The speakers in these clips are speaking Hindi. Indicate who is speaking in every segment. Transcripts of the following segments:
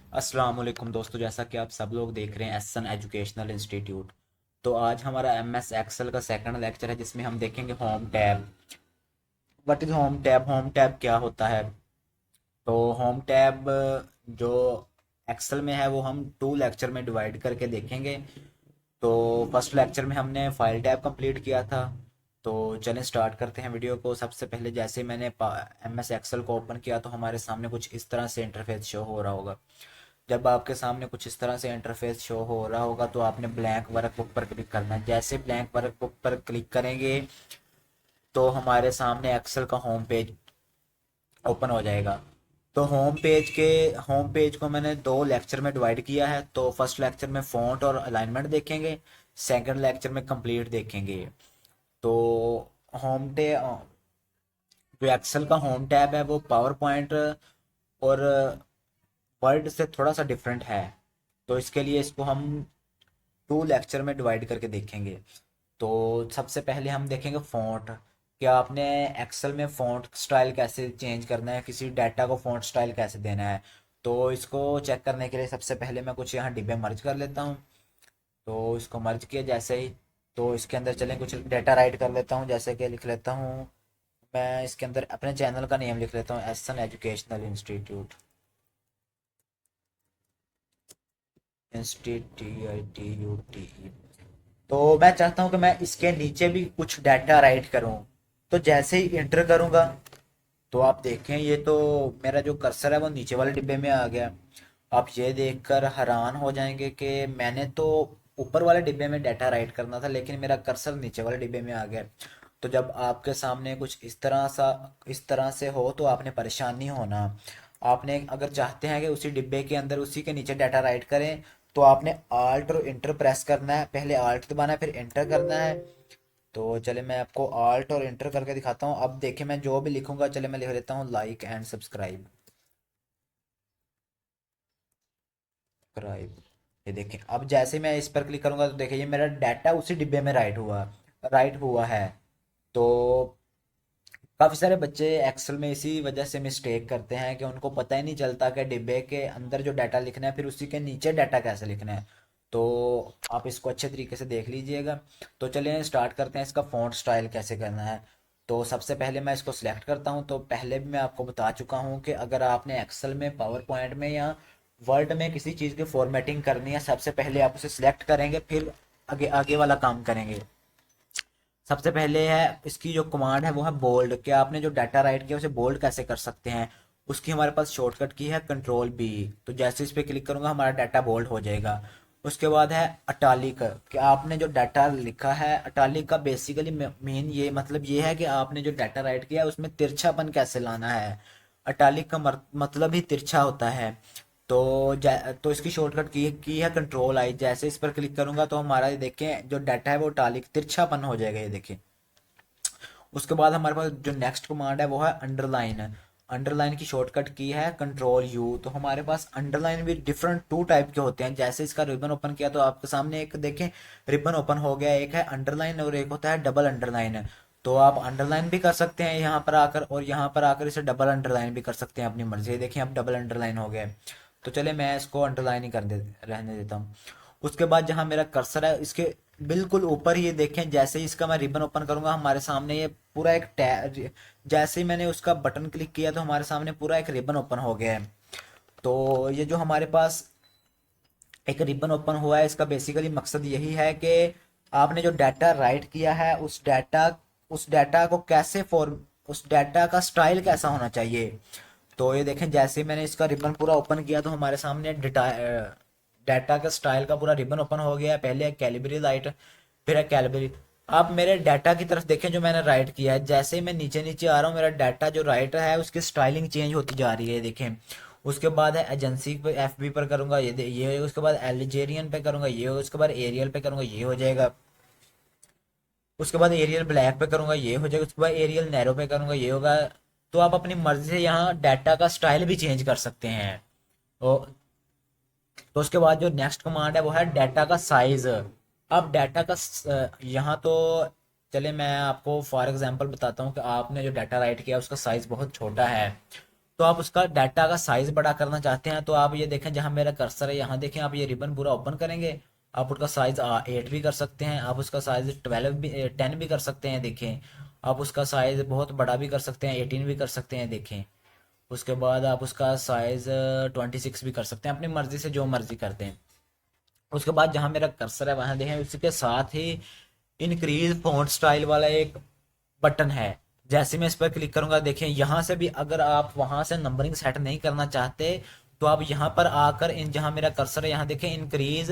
Speaker 1: अस्सलाम वालेकुम दोस्तों, जैसा कि आप सब लोग देख रहे हैं एसन एजुकेशनल इंस्टीट्यूट। तो आज हमारा एमएस एक्सेल का सेकंड लेक्चर है जिसमें हम देखेंगे home tab. What is home tab? Home tab क्या होता है? तो होम टैब जो एक्सेल में है वो हम टू लेक्चर में डिवाइड करके देखेंगे। तो फर्स्ट लेक्चर में हमने फाइल टैब कंप्लीट किया था। तो चलें स्टार्ट करते हैं वीडियो को। सबसे पहले जैसे मैंने एम एस एक्सेल को ओपन किया तो हमारे सामने कुछ इस तरह से इंटरफेस शो हो रहा होगा। जब आपके सामने कुछ इस तरह से इंटरफेस शो हो रहा होगा तो आपने ब्लैंक वर्कबुक पर क्लिक करना है। जैसे ब्लैंक वर्कबुक पर क्लिक करेंगे तो हमारे सामने एक्सेल का होम पेज ओपन हो जाएगा। तो होम पेज को मैंने दो लेक्चर में डिवाइड किया है। तो फर्स्ट लेक्चर में फ़ॉन्ट और अलाइनमेंट देखेंगे, सेकंड लेक्चर में कंप्लीट देखेंगे। तो होम टे जो एक्सेल का होम टैब है वो पावर पॉइंट और वर्ड से थोड़ा सा डिफरेंट है। तो इसके लिए इसको हम टू लेक्चर में डिवाइड करके देखेंगे। तो सबसे पहले हम देखेंगे फ़ॉन्ट। क्या आपने एक्सेल में फ़ॉन्ट स्टाइल कैसे चेंज करना है, किसी डाटा को फ़ॉन्ट स्टाइल कैसे देना है। तो इसको चेक करने के लिए सबसे पहले मैं कुछ यहाँ डिब्बे मर्ज कर लेता हूँ। तो इसको मर्ज किया जैसे ही, तो इसके अंदर चलें कुछ डाटा राइट कर लेता हूँ। जैसे कि लिख लेता हूँ, मैं इसके अंदर अपने चैनल का नेम लिख लेता हूँ, एसन एजुकेशनल इंस्टीट्यूट। इंस्टीट्यूट। तो मैं चाहता हूँ कि मैं इसके नीचे भी कुछ डाटा राइट करूँ। तो जैसे ही इंटर करूँगा तो आप देखें, ये तो मेरा जो कर्सर है वो नीचे वाले डिब्बे में आ गया। आप ये देखकर हैरान हो जाएंगे कि मैंने तो ऊपर वाले डिब्बे में डाटा राइट करना था लेकिन मेरा कर्सर नीचे वाले डिब्बे में आ गया। तो जब आपके सामने कुछ इस तरह से हो तो आपने परेशान नहीं होना। आपने अगर चाहते हैं कि उसी डिब्बे के अंदर उसी के नीचे डाटा राइट करें तो आपने आल्ट और इंटर प्रेस करना है। पहले आल्ट दबाना है फिर इंटर करना है। तो चले मैं आपको आल्ट और इंटर करके दिखाता हूँ। अब देखिए मैं जो भी लिखूंगा, चले मैं लिख लेता हूँ लाइक एंड सब्सक्राइब। सब्सक्राइब, ये देखें। अब जैसे मैं इस पर क्लिक करूंगा तो देखिए ये मेरा डाटा उसी डिब्बे में राइट हुआ है। तो काफ़ी सारे बच्चे एक्सेल में इसी वजह से मिस्टेक करते हैं कि उनको पता ही नहीं चलता कि डिब्बे के अंदर जो डाटा लिखना है फिर उसी के नीचे डाटा कैसे लिखना है। तो आप इसको अच्छे तरीके से देख लीजिएगा। तो चलिए स्टार्ट करते हैं, इसका फ़ॉन्ट स्टाइल कैसे करना है। तो सबसे पहले मैं इसको सिलेक्ट करता हूँ। तो पहले भी मैं आपको बता चुका हूँ कि अगर आपने एक्सेल में, पावर पॉइंट में या वर्ड में किसी चीज़ की फॉर्मेटिंग करनी है, सबसे पहले आप उसे सिलेक्ट करेंगे फिर आगे आगे वाला काम करेंगे। सबसे पहले है इसकी जो कमांड है वो है बोल्ड। कि आपने जो डाटा राइट किया उसे बोल्ड कैसे कर सकते हैं, उसकी हमारे पास शॉर्टकट की है कंट्रोल बी। तो जैसे इस पे क्लिक करूंगा हमारा डाटा बोल्ड हो जाएगा। उसके बाद है अटालिक। कि आपने जो डाटा लिखा है, अटालिक का बेसिकली मेन ये मतलब ये है कि आपने जो डाटा राइट किया है उसमें तिरछापन कैसे लाना है। अटालिक का मतलब ही तिरछा होता है। तो तो इसकी शॉर्टकट की है कंट्रोल आई। जैसे इस पर क्लिक करूंगा तो हमारा ये देखें जो डाटा है वो टालिक तिरछापन हो जाएगा, ये देखें। उसके बाद हमारे पास जो नेक्स्ट कमांड है वो है अंडरलाइन। अंडरलाइन की शॉर्टकट की है कंट्रोल यू। तो हमारे पास अंडरलाइन भी डिफरेंट टू टाइप के होते हैं। जैसे इसका रिबन ओपन किया तो आपके सामने एक देखें रिबन ओपन हो गया। एक है अंडरलाइन और एक होता है डबल अंडरलाइन। तो आप अंडरलाइन भी कर सकते हैं यहाँ पर आकर, और यहाँ पर आकर इसे डबल अंडरलाइन भी कर सकते हैं अपनी मर्जी। देखिए अब डबल अंडरलाइन हो गया। तो चले मैं इसको अंडरलाइन ही रहने देता हूँ। उसके बाद जहाँ मेरा कर्सर है इसके बिल्कुल ऊपर ये देखें, जैसे ही इसका मैं रिबन ओपन करूंगा हमारे सामने ये पूरा एक टैब, जैसे ही मैंने उसका बटन क्लिक किया तो हमारे सामने पूरा एक रिबन ओपन हो गया है। तो ये जो हमारे पास एक रिबन ओपन हुआ है इसका बेसिकली मकसद यही है कि आपने जो डाटा राइट किया है उस डाटा को कैसे फॉर्म, उस डाटा का स्टाइल कैसा होना चाहिए। तो ये देखें जैसे ही मैंने इसका रिबन पूरा ओपन किया तो हमारे सामने डाटा का स्टाइल का पूरा रिबन ओपन हो गया है। पहले है कैलिबरी लाइट, फिर है कैलिबरी। आप मेरे डाटा की तरफ देखें जो मैंने राइट किया है, जैसे ही मैं नीचे नीचे आ रहा हूँ मेरा डाटा जो राइट है उसकी स्टाइलिंग चेंज होती जा रही है, देखें। उसके बाद है एजेंसी पे, एफबी पर करूंगा ये, उसके बाद एल्जेरियन पे करूंगा ये, उसके बाद एरियल पे करूंगा ये हो जाएगा। उसके बाद एरियल ब्लैक पे करूंगा ये हो जाएगा। उसके बाद एरियल नैरो पे करूंगा ये होगा। तो आप अपनी मर्जी से यहाँ डाटा का स्टाइल भी चेंज कर सकते हैं। तो तो उसके बाद जो नेक्स्ट कमांड है वो है डाटा का साइज। अब डाटा का यहाँ तो चले मैं आपको फॉर एग्जांपल बताता हूँ कि आपने जो डाटा राइट किया उसका साइज बहुत छोटा है। तो आप उसका डाटा का साइज बड़ा करना चाहते हैं तो आप ये देखें, जहां मेरा कर्सर है यहाँ देखें, आप ये रिबन पूरा ओपन करेंगे, आप उसका साइज 8 भी कर सकते हैं, आप उसका साइज 12 भी 10 भी कर सकते हैं देखें। आप उसका साइज बहुत बड़ा भी कर सकते हैं, 18 भी कर सकते हैं देखें। उसके बाद आप उसका साइज 26 भी कर सकते हैं, अपनी मर्जी से जो मर्जी करते हैं। उसके बाद जहां मेरा कर्सर है वहां देखें, उसके साथ ही इंक्रीज फॉन्ट स्टाइल वाला एक बटन है। जैसे मैं इस पर क्लिक करूंगा देखें, यहाँ से भी अगर आप वहां से नंबरिंग सेट नहीं करना चाहते तो आप यहाँ पर आकर इन जहाँ मेरा कर्सर है यहाँ देखें इंक्रीज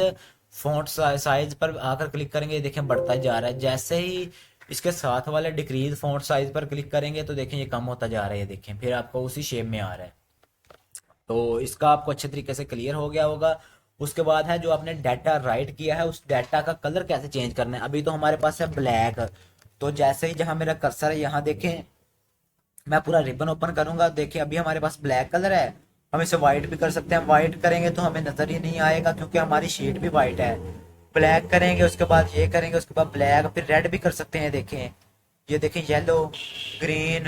Speaker 1: फॉन्ट साइज पर आकर क्लिक करेंगे, देखें बढ़ता जा रहा है। जैसे ही इसके साथ वाले डिक्रीज फॉन्ट साइज पर क्लिक करेंगे तो देखें ये कम होता जा रहा है, देखें फिर आपको उसी शेप में आ रहा है। तो इसका आपको अच्छे तरीके से क्लियर हो गया होगा। उसके बाद है जो आपने डाटा राइट किया है, उस डाटा का कलर कैसे चेंज करना है। अभी तो हमारे पास है ब्लैक, तो जैसे ही जहां मेरा कर्सर है यहाँ देखें, मैं पूरा रिबन ओपन करूंगा, देखिए अभी हमारे पास ब्लैक कलर है। हम इसे व्हाइट भी कर सकते हैं, व्हाइट करेंगे तो हमें नजर ही नहीं आएगा क्योंकि हमारी शीट भी व्हाइट है। ब्लैक करेंगे, उसके बाद ये करेंगे, उसके बाद ब्लैक, फिर रेड भी कर सकते हैं देखें। ये देखें येलो, ग्रीन,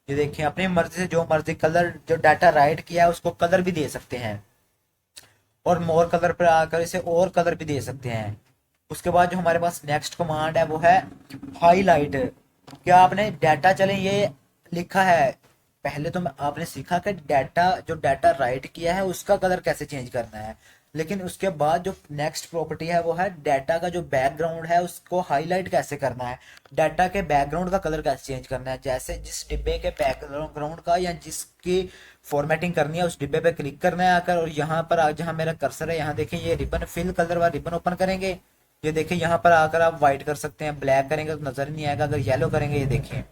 Speaker 1: ये देखें अपनी मर्जी से जो मर्जी कलर जो डाटा राइट किया है उसको कलर भी दे सकते हैं। और मोर कलर पर आकर इसे और कलर भी दे सकते हैं। उसके बाद जो हमारे पास नेक्स्ट कमांड है वो है हाईलाइट। क्या आपने डाटा चले ये लिखा है, पहले तो आपने सीखा कि डाटा जो डाटा राइट किया है उसका कलर कैसे चेंज करना है, लेकिन उसके बाद जो नेक्स्ट प्रॉपर्टी है वो है डाटा का जो बैकग्राउंड है उसको हाईलाइट कैसे करना है, डाटा के बैकग्राउंड का कलर कैसे चेंज करना है। जैसे जिस डिब्बे के बैकग्राउंड का या जिसकी फॉर्मेटिंग करनी है उस डिब्बे पे क्लिक करना है आकर, और यहाँ पर जहाँ मेरा कर्सर है यहाँ देखें ये रिबन फिल कलर वाला रिबन ओपन करेंगे। ये देखिए यहाँ पर आकर आप व्हाइट कर सकते हैं, ब्लैक करेंगे तो नजर नहीं आएगा, अगर येलो करेंगे ये देखें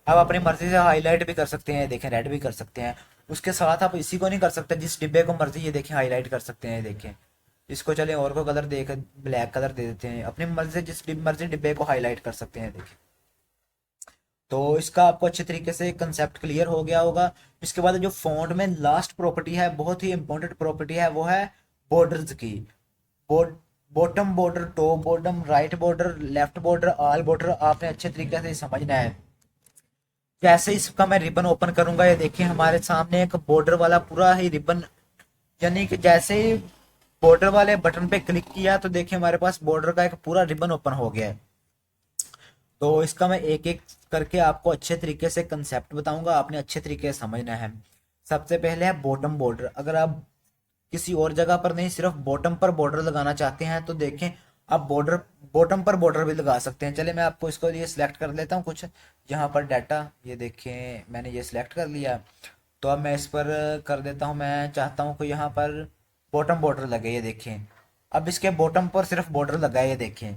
Speaker 1: आप अपनी मर्जी से हाईलाइट भी कर सकते हैं, देखें रेड भी कर सकते हैं। उसके साथ आप इसी को नहीं कर सकते, जिस डिब्बे को मर्जी ये देखें हाईलाइट कर सकते हैं, देखें इसको चले और को कलर देख ब्लैक कलर दे देते हैं, अपनी मर्जी से जिस मर्जी डिब्बे को हाईलाइट कर सकते हैं देखें। तो इसका आपको अच्छे तरीके से कंसेप्ट क्लियर हो गया होगा। इसके बाद जो फॉन्ट में लास्ट प्रॉपर्टी है, बहुत ही इंपॉर्टेंट प्रॉपर्टी है, वो है बॉर्डर्स की। Bottom border, top bottom, right border, left border, all border आपने अच्छे तरीके से समझना है। जैसे इसका मैं रिबन ओपन करूंगा ये देखिए हमारे सामने एक बॉर्डर वाला पूरा ही रिबन, यानी कि जैसे ही बॉर्डर वाले बटन पे क्लिक किया तो देखिए हमारे पास बॉर्डर का एक पूरा रिबन ओपन हो गया है। तो इसका मैं एक एक करके आपको अच्छे तरीके से कंसेप्ट बताऊंगा, आपने अच्छे तरीके से समझना है। सबसे पहले है बॉटम बॉर्डर। अगर आप किसी और जगह पर नहीं सिर्फ बॉटम पर बॉर्डर लगाना चाहते हैं तो देखें आप बॉर्डर बॉटम पर बॉर्डर भी लगा सकते हैं। चलिए मैं आपको इसको ये सिलेक्ट कर लेता हूँ कुछ यहाँ पर डाटा, ये देखें मैंने ये सिलेक्ट कर लिया। तो अब मैं इस पर कर देता हूँ, मैं चाहता हूँ कि यहाँ पर बॉटम बॉर्डर लगे, ये देखें अब इसके बॉटम पर सिर्फ बॉर्डर लगा है, ये देखें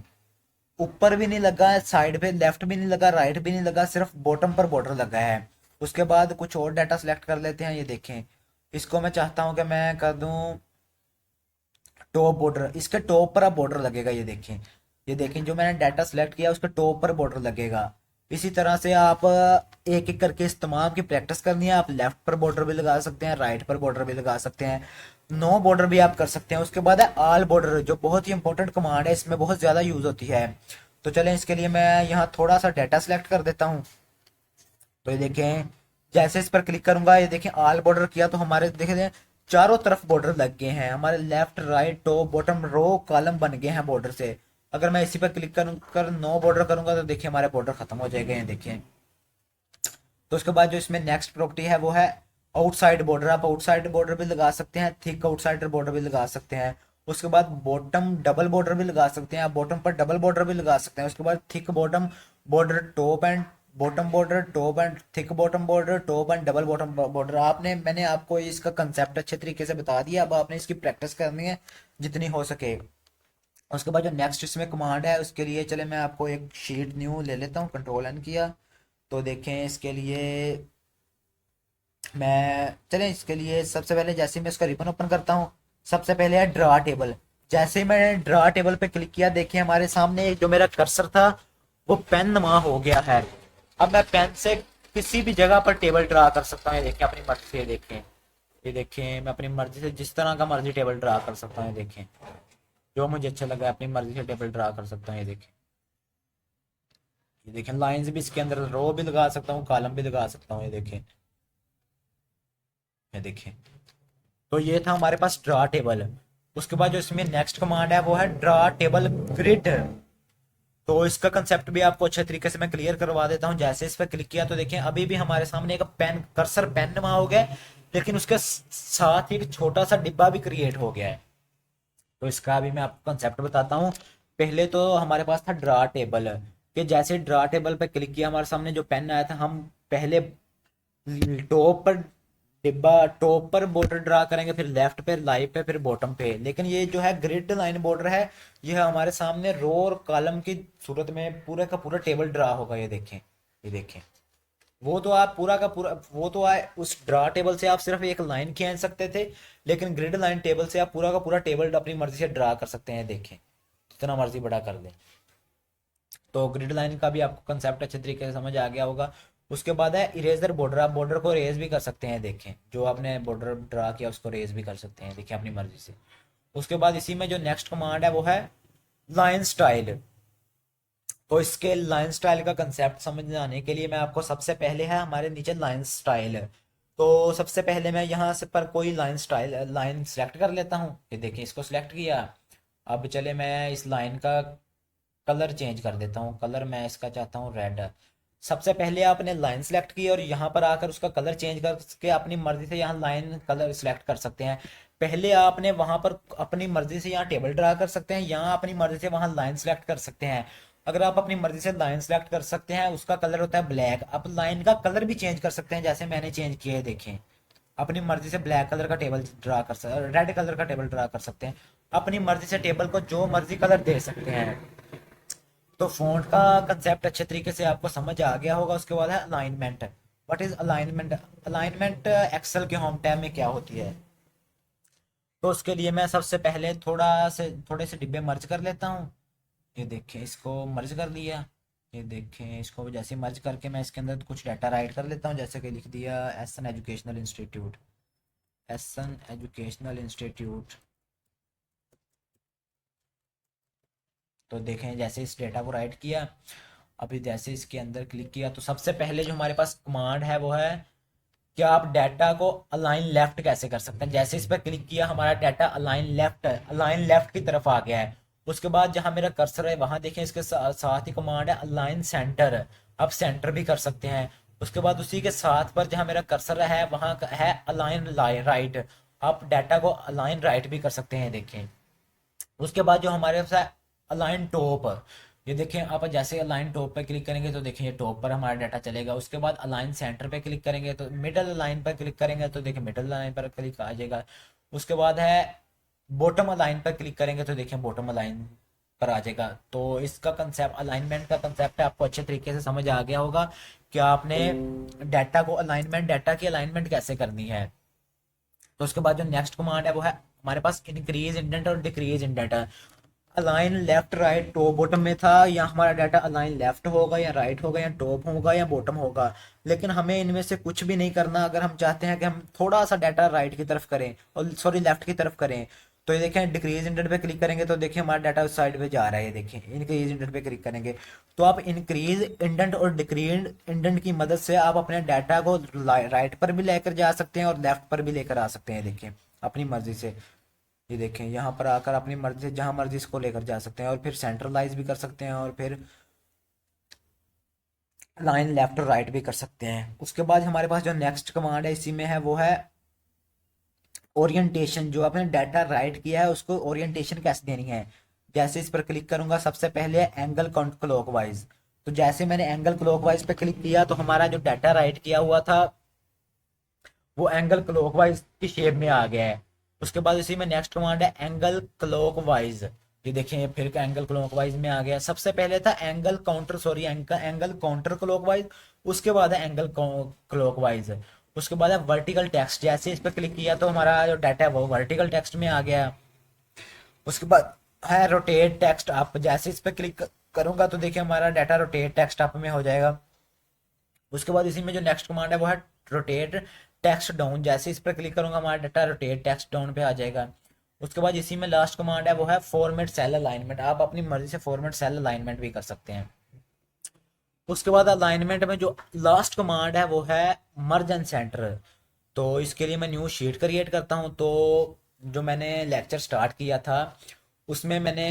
Speaker 1: ऊपर भी नहीं लगा, साइड पे लेफ्ट भी नहीं लगा, राइट भी नहीं लगा, सिर्फ बॉटम पर बॉर्डर लगा है। उसके बाद कुछ और डाटा सेलेक्ट कर लेते हैं, ये देखें इसको मैं चाहता हूं कि मैं कर दूं टॉप बॉर्डर, इसके टॉप पर अब बॉर्डर लगेगा, ये देखें जो मैंने डाटा सेलेक्ट किया उसके टॉप पर बॉर्डर लगेगा। इसी तरह से आप एक एक करके इस तमाम की प्रैक्टिस करनी है। आप लेफ्ट पर बॉर्डर भी लगा सकते हैं, राइट पर बॉर्डर भी लगा सकते हैं, नो बॉर्डर भी आप कर सकते हैं। उसके बाद है ऑल बॉर्डर, जो बहुत ही इंपॉर्टेंट कमांड है, इसमें बहुत ज्यादा यूज होती है। तो चलें इसके लिए मैं यहाँ थोड़ा सा डाटा सेलेक्ट कर देता हूँ। तो ये देखें जैसे इस पर क्लिक करूंगा ये देखें ऑल बॉर्डर किया तो हमारे देखें चारों तरफ बॉर्डर लग गए हैं, हमारे left right top bottom row column बन गए हैं बॉर्डर से। अगर मैं इसी पर क्लिक करूँ कर नो बॉर्डर करूंगा तो देखिए हमारे बॉर्डर खत्म हो जाएंगे हैं, देखिए। तो उसके बाद जो इसमें नेक्स्ट प्रॉपर्टी है वो है आउटसाइड बॉर्डर। आप आउटसाइड बॉर्डर भी लगा सकते हैं, थिक आउटसाइडर बॉर्डर भी लगा सकते हैं। उसके बाद बॉटम डबल बॉर्डर भी लगा सकते हैं, आप बॉटम पर डबल बॉर्डर भी लगा सकते हैं। उसके बाद thick bottom border, top and bottom border, top and thick bottom border, top and double bottom border. आपने मैंने आपको इसका कंसेप्ट अच्छे तरीके से बता दिया, अब आपने इसकी प्रैक्टिस करनी है जितनी हो सके। उसके बाद जो नेक्स्ट इसमें कमांड है उसके लिए चले मैं आपको एक शीट न्यू ले लेता हूँ, कंट्रोल एन किया। तो देखें इसके लिए मैं चलें इसके लिए सबसे पहले जैसे मैं इसका रिबन ओपन करता हूँ, सबसे पहले है ड्रा टेबल। जैसे ही मैंने ड्रा टेबल पे क्लिक किया देखिए हमारे सामने जो मेरा कर्सर था वो पेन नमा हो गया है। अब मैं पेन से किसी भी जगह पर टेबल ड्रा कर सकता हूँ, ये देखें अपनी मर्जी से, देखें ये देखें मैं अपनी मर्जी से जिस तरह का मर्जी टेबल ड्रा कर सकता हूँ, ये देखें जो मुझे अच्छा लगा अपनी मर्जी से टेबल ड्रा कर सकता हूँ। ये देखें लाइंस भी इसके अंदर रो भी लगा सकता हूँ, कॉलम भी लगा सकता हूँ, ये देखें ये देखिए, तो ये था हमारे पास ड्रा टेबल। उसके बाद जो इसमें नेक्स्ट कमांड है वो है ड्रा टेबल ग्रिड। तो इसका कंसेप्ट भी आपको अच्छे तरीके से मैं क्लियर करवा देता हूँ। जैसे इस पर क्लिक किया तो देखिए अभी भी हमारे सामने एक पेन कर्सर पेन नुमा हो गया है, लेकिन उसके साथ ही एक छोटा सा डिब्बा भी क्रिएट हो गया है। तो इसका अभी मैं आपको कंसेप्ट बताता हूँ। पहले तो हमारे पास था ड्रा टेबल, कि जैसे ड्रा टेबल पे क्लिक किया हमारे सामने जो पेन आया था, हम पहले टॉप पर डिब्बा, टॉप पर बॉर्डर ड्रा करेंगे, फिर लेफ्ट पे, राइट पे, फिर बॉटम पे। लेकिन ये जो है ग्रिड लाइन बॉर्डर है, ये हमारे सामने रो और कॉलम की सूरत में पूरा का पूरा टेबल ड्रा होगा। ये देखें, ये देखें। वो तो आप पूरा का पूरा, वो तो आए उस ड्रा टेबल से आप सिर्फ एक लाइन खींच सकते थे, लेकिन ग्रिड लाइन टेबल से आप पूरा का पूरा टेबल अपनी मर्जी से ड्रा कर सकते हैं। देखें, जितना मर्जी बड़ा कर दें। तो ग्रिड लाइन का भी आपको कंसेप्ट अच्छे तरीके से समझ आ गया होगा। उसके बाद है इरेजर बॉर्डर, आप बॉर्डर को रेज भी कर सकते हैं। देखें, जो आपने बॉर्डर ड्रा किया उसको रेज भी कर सकते हैं, देखिए अपनी मर्जी से। उसके बाद इसी में जो नेक्स्ट कमांड है वो है लाइन स्टाइल। तो इसके लाइन स्टाइल का कंसेप्ट समझाने के लिए मैं आपको, सबसे पहले है हमारे नीचे लाइन स्टाइल। तो सबसे पहले मैं यहाँ से पर कोई लाइन स्टाइल लाइन सेलेक्ट कर लेता हूँ। ये देखिए, इसको सिलेक्ट किया। अब चले मैं इस लाइन का कलर चेंज कर देता हूँ। कलर मैं इसका चाहता हूँ रेड। सबसे पहले आपने लाइन सेलेक्ट की और यहाँ पर आकर उसका कलर चेंज करके अपनी मर्जी से यहाँ लाइन कलर सेलेक्ट कर सकते हैं। पहले आपने वहां पर अपनी मर्जी से यहाँ टेबल ड्रा कर सकते हैं, यहाँ अपनी मर्जी से वहां लाइन सेलेक्ट कर सकते हैं। अगर आप अपनी मर्जी से लाइन सेलेक्ट कर सकते हैं, उसका कलर होता है ब्लैक। आप लाइन का कलर भी चेंज कर सकते हैं, जैसे मैंने चेंज किया है। देखें, अपनी मर्जी से ब्लैक कलर का टेबल ड्रा कर सकते, रेड कलर का टेबल ड्रा कर सकते हैं। अपनी मर्जी से टेबल को जो मर्जी कलर दे सकते हैं। तो फ़ॉन्ट का कंसेप्ट अच्छे तरीके से आपको समझ आ गया होगा। उसके बाद है alignment. What is alignment? Alignment Excel के होम टैब में क्या होती है? तो उसके लिए मैं सबसे पहले थोड़े से डिब्बे मर्ज कर लेता हूँ। ये देखें, इसको मर्ज कर लिया। ये देखें, इसको जैसे मर्ज करके मैं इसके अंदर कुछ डाटा राइट कर लेता हूँ। जैसे कि लिख दिया एसन एजुकेशनल इंस्टीट्यूट, एसन एजुकेशनल इंस्टीट्यूट। तो देखें, जैसे इस डेटा को राइट किया, अभी जैसे इसके अंदर क्लिक किया, तो सबसे पहले जो हमारे पास कमांड है वो है कि आप डाटा को अलाइन लेफ्ट कैसे कर सकते हैं। जैसे इस पर क्लिक किया, हमारा डाटा अलाइन लेफ्ट की तरफ आ गया है। उसके बाद जहां मेरा कर्सर है वहां देखें, इसके साथ ही कमांड है अलाइन सेंटर। आप सेंटर भी कर सकते हैं। उसके बाद उसी के साथ पर जहां मेरा कर्सर है वहां है अलाइन राइट। आप डाटा को अलाइन राइट भी कर सकते हैं। देखें, उसके बाद जो हमारे पास है अलाइन टॉप। ये देखें, आप जैसे अलाइन टॉप पर क्लिक करेंगे तो देखिए ये टॉप पर हमारा डाटा चलेगा। उसके बाद अलाइन सेंटर पे क्लिक करेंगे तो मिडल लाइन पर क्लिक करेंगे तो देखिए मिडल लाइन पर क्लिक आ जाएगा। उसके बाद है बॉटम अलाइन पर क्लिक करेंगे तो देखिए बॉटम अलाइन पर आ जाएगा। तो इसका कंसेप्ट, अलाइनमेंट का कंसेप्ट आपको अच्छे तरीके से समझ आ गया होगा कि आपने डाटा को अलाइनमेंट, डाटा की अलाइनमेंट कैसे करनी है। तो उसके बाद जो नेक्स्ट कमांड है वो है हमारे पास इंक्रीज इंडेंट और decrease indent. Align left right top bottom में था, या हमारा डाटा अलाइन लेफ्ट होगा या राइट होगा या टॉप होगा या बॉटम होगा। लेकिन हमें इनमें से कुछ भी नहीं करना। अगर हम चाहते हैं कि हम थोड़ा सा डाटा राइट की तरफ करें, और सॉरी लेफ्ट की तरफ करें, तो ये देखें डिक्रीज इंडेंट पे क्लिक करेंगे तो देखिए हमारा डाटा उस साइड पे जा रहा है। ये देखें, इंक्रीज इंडेंट पे क्लिक करेंगे तो आप इंक्रीज इंडेंट और डिक्रीज इंडेंट की मदद से आप अपने डाटा को राइट पर भी लेकर जा सकते हैं और लेफ्ट पर भी लेकर आ सकते हैं। देखिए, अपनी मर्जी से। ये देखें, यहाँ पर आकर अपनी मर्जी से जहां मर्जी इसको लेकर जा सकते हैं, और फिर सेंट्रलाइज भी कर सकते हैं, और फिर लाइन लेफ्ट और राइट भी कर सकते हैं। उसके बाद हमारे पास जो नेक्स्ट कमांड है इसी में है वो है ओरिएंटेशन। जो आपने डाटा राइट किया है उसको ओरिएंटेशन कैसे देनी है। जैसे इस पर क्लिक करूंगा, सबसे पहले एंगल क्लॉकवाइज। तो जैसे मैंने एंगल क्लॉकवाइज पे क्लिक किया तो हमारा जो डाटा राइट किया हुआ था वो एंगल क्लॉकवाइज की शेप में आ गया है। उसके बाद इसी में नेक्स्ट कमांड है एंगल क्लॉकवाइज। ये देखें, फिर एंगल क्लॉकवाइज में आ गया। सबसे पहले था angle counter, sorry angle counter clockwise. उसके बाद है एंगल क्लॉकवाइज। उसके बाद है वर्टिकल टेक्स्ट। जैसे इस पर क्लिक किया तो हमारा जो डाटा है वो वर्टिकल टेक्स्ट में आ गया। उसके बाद है रोटेट टेक्स्ट अप। जैसे इस पर क्लिक करूंगा तो देखिए हमारा डाटा रोटेट टेक्स्ट अप में हो जाएगा। उसके बाद इसी में जो नेक्स्ट कमांड है वो है रोटेट टेक्स्ट डाउन। जैसे इस पर क्लिक करूंगा हमारा डाटा रोटेट टेक्स्ट डाउन पे आ जाएगा। उसके बाद इसी में लास्ट कमांड है वो है फॉर्मेट सेल अलाइनमेंट। आप अपनी मर्जी से फॉर्मेट सेल अलाइनमेंट भी कर सकते हैं। उसके बाद अलाइनमेंट में जो लास्ट कमांड है वो है मर्ज एंड सेंटर। तो इसके लिए मैं न्यू शीट क्रिएट करता हूँ। तो जो मैंने लेक्चर स्टार्ट किया था उसमें मैंने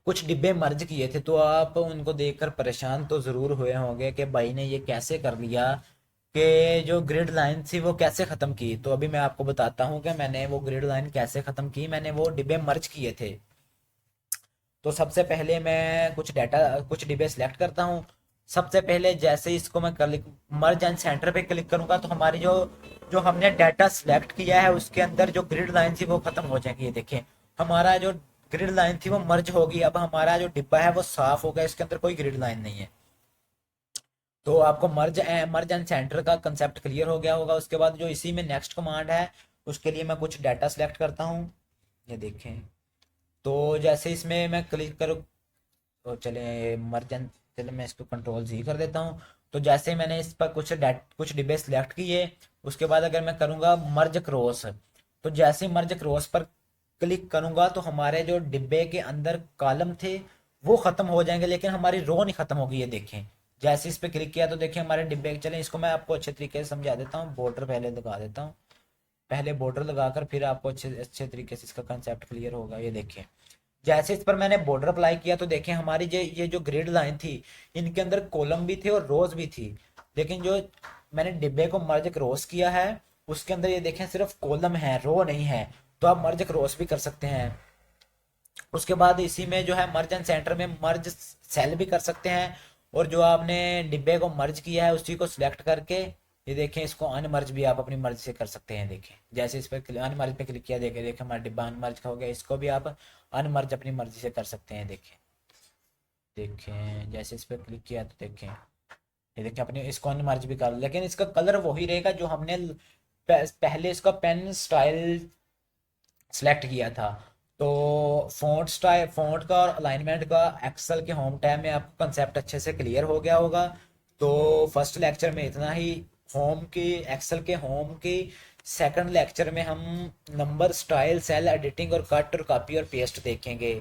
Speaker 1: कुछ डिब्बे मर्ज किए थे, तो आप उनको देखकर परेशान तो ज़रूर हुए होंगे कि भाई ने ये कैसे कर लिया, कि जो ग्रिड लाइन थी वो कैसे ख़त्म की। तो अभी मैं आपको बताता हूँ कि मैंने वो ग्रिड लाइन कैसे ख़त्म की। मैंने वो डिब्बे मर्ज किए थे। तो सबसे पहले मैं कुछ डिब्बे सेलेक्ट करता हूँ। सबसे पहले जैसे ही इसको मैं क्लिक मर्ज एंड सेंटर पे क्लिक करूंगा तो हमारी जो जो हमने डाटा सिलेक्ट किया है उसके अंदर जो ग्रिड लाइन थी वो खत्म हो जाएगी। ये देखें, हमारा जो ग्रिड लाइन थी वो मर्ज होगी। अब हमारा जो डिब्बा है वो साफ हो गया, इसके अंदर कोई ग्रिड लाइन नहीं है। तो आपको मर्ज एंड सेंटर का कंसेप्ट क्लियर हो गया होगा। उसके बाद जो इसी में नेक्स्ट कमांड है, उसके लिए मैं कुछ डाटा सेलेक्ट करता हूँ। ये देखें, तो जैसे इसमें मैं क्लिक करूँ तो चले मर्ज एंड, चले मैं इसको कंट्रोल जी कर देता हूँ। तो जैसे मैंने इस पर कुछ डिब्बे सिलेक्ट किए, उसके बाद अगर मैं करूँगा मर्ज क्रॉस, तो जैसे मर्ज क्रॉस पर क्लिक करूँगा तो हमारे जो डिब्बे के अंदर कॉलम थे वो खत्म हो जाएंगे, लेकिन हमारी रो नहीं खत्म होगी। ये देखें, जैसे इस पे क्लिक किया तो देखिए हमारे डिब्बे, चलें इसको मैं आपको अच्छे तरीके से समझा देता हूँ। बॉर्डर पहले लगा देता हूँ, पहले बॉर्डर लगाकर फिर आपको अच्छे अच्छे तरीके से इसका कंसेप्ट क्लियर होगा। ये देखिए, जैसे इस पर मैंने बॉर्डर अप्लाई किया तो देखें हमारी ये जो ग्रिड लाइन थी, इनके अंदर कॉलम भी थे और रोज भी थी। लेकिन जो मैंने डिब्बे को मर्ज क्रॉस किया है उसके अंदर ये देखें सिर्फ कॉलम है, रो नहीं है। तो आप मर्ज क्रॉस भी कर सकते हैं। उसके बाद इसी में जो है मर्ज एंड सेंटर में मर्ज सेल भी कर सकते हैं। और जो आपने डिब्बे को मर्ज किया है उसी को सिलेक्ट करके ये देखें, इसको अनमर्ज भी आप अपनी मर्जी से कर सकते हैं। देखें, जैसे इस पर अनमर्ज पे क्लिक किया, देखें देखें हमारा डिब्बा अनमर्ज का हो गया। इसको भी आप अनमर्ज अपनी मर्जी से कर सकते हैं। देखें देखें, जैसे इस पर क्लिक किया तो देखें, ये देखें अपने इसको अनमर्ज भी कर, लेकिन इसका कलर वही रहेगा जो हमने पहले इसका पेन स्टाइल सेलेक्ट किया था। तो फ़ॉन्ट का और अलाइनमेंट का एक्सेल के होम टैब में आपको कंसेप्ट अच्छे से क्लियर हो गया होगा। तो फर्स्ट लेक्चर में इतना ही। होम की एक्सेल के होम की सेकंड लेक्चर में हम नंबर, स्टाइल, सेल एडिटिंग और कट और कॉपी और पेस्ट देखेंगे।